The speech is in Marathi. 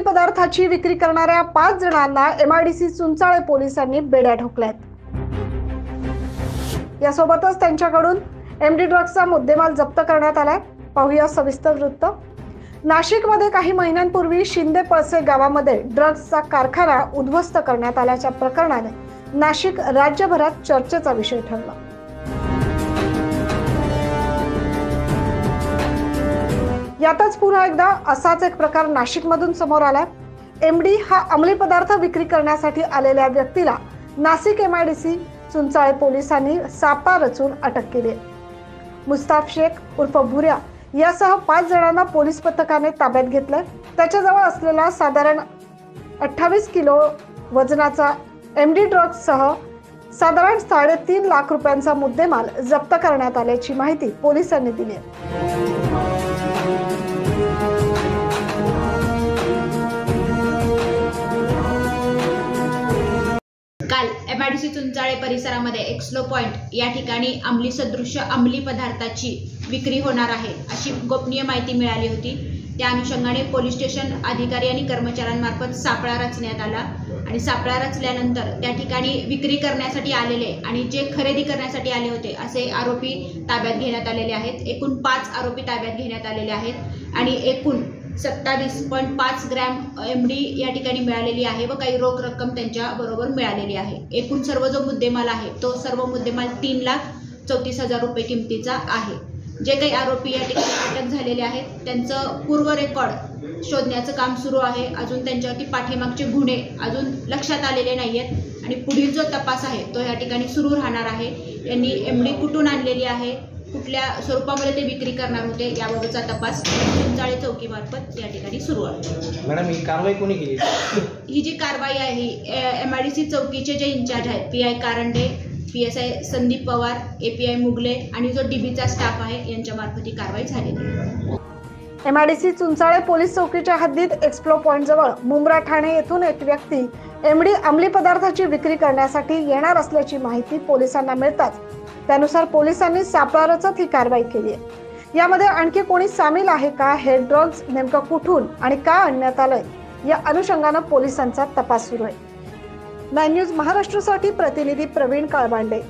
अंमली पदार्थाची विक्री करणाऱ्या 5 जणांना MIDC चुंचाळे पोलिसांनी बेड्या ठोकल्यात। यासोबतच त्यांच्याकडून MD ड्रग्सचा मुद्देमाल जप्त करण्यात आलाय। पाहूया सविस्तर वृत्त। नाशिकमध्ये काही महिन्यांपूर्वी शिंदे पळसे गावामध्ये ड्रग्सचा कारखाना उद्ध्वस्त करण्यात आल्याच्या प्रकरणाने नाशिक राज्यभरात चर्चेचा विषय ठरला। यातच पुन्हा एकदा असाच एक प्रकार नाशिकमधून समोर आला। MD हा अंमली पदार्थ विक्री करण्यासाठी आलेल्या व्यक्तीला नाशिक MIDC चुंचाळे पोलिसांनी सापळा रचून अटक केली। मुस्ताफ शेख उर्फ भुऱ्या यासह 5 जणांना पोलीस पथकाने ताब्यात घेतले। त्याच्याजवळ असलेला साधारण 28 किलो वजनाचा MD ड्रग्स सह साधारण 3.5 लाख रुपयांचा मुद्देमाल जप्त करण्यात आल्याची माहिती पोलिसांनी दिली आहे। काल MIDC चुंचाळे परिसरामध्ये एक्सलो पॉइंट या ठिकाणी अंमली सदृश्य अंमली पदार्थाची विक्री होणार आहे अशी गोपनीय माहिती मिळाली होती। त्या अनुषंगाने पोलीस स्टेशन अधिकारी आणि कर्मचाऱ्यांमार्फत सापळा रचण्यात आला आणि सापळा रचल्यानंतर त्या ठिकाणी विक्री करण्यासाठी आलेले आणि जे खरेदी करण्यासाठी आले होते असे आरोपी ताब्यात घेण्यात आलेले आहेत। एकूण 5 आरोपी ताब्यात घेण्यात आलेले आहेत आणि एकूण 27.5 ग्रॅम MD या ठिकाणी मिळालेली आहे व काही रोख रक्कम त्यांच्या बरोबर मिळालेली आहे। एकूण सर्व जो मुद्देमाल आहे तो सर्व मुद्देमाल 3,34,000 रुपये किमतीचा आहे। जे काही आरोपी या ठिकाणी अटक झालेले आहेत त्यांचं पूर्व रेकॉर्ड शोधण्याचं काम सुरू आहे। अजून त्यांच्यावरती पाठीमागचे गुन्हे अजून लक्षात आलेले नाहीयेत आणि पुढील जो तपास आहे तो या ठिकाणी सुरू राहणार आहे। यांनी MD कुठून आणलेली आहे, कुठल्या स्वरूपामध्ये ते विक्री करणार होते याबाबतचा तपास चुंचाळे चौकीमार्फत या ठिकाणी सुरू आहे। मॅडम, ही कारवाई कोणी केली? ही जी कारवाई आहे MIDC चौकीचे जे इंचार्ज आहेत PI Karande, PSI Sandeep Pawar, API Mughal e आणि जो DBचा स्टाफ आहे यांच्या मार्फत ही कारवाई झालेली आहे। MIDC चुंचाळे पोलीस चौकीच्या हद्दीत एक्सप्लो पॉइंट जवळ मुंब्रा ठाणे येथून एक व्यक्ती MD अंमली पदार्थाची विक्री करण्यासाठी येणार असल्याची माहिती पोलिसांना मिळताच त्यानुसार पोलिसांनी सापळा रचत ही कारवाई केली आहे। यामध्ये आणखी कोणी सामील आहे का, हे ड्रग्ज नेमकं कुठून आणि का आणण्यात आलंय या अनुषंगाने पोलिसांचा तपास सुरू आहे। 9 न्यूज महाराष्ट्रासाठी प्रतिनिधी प्रवीण काळबांडे।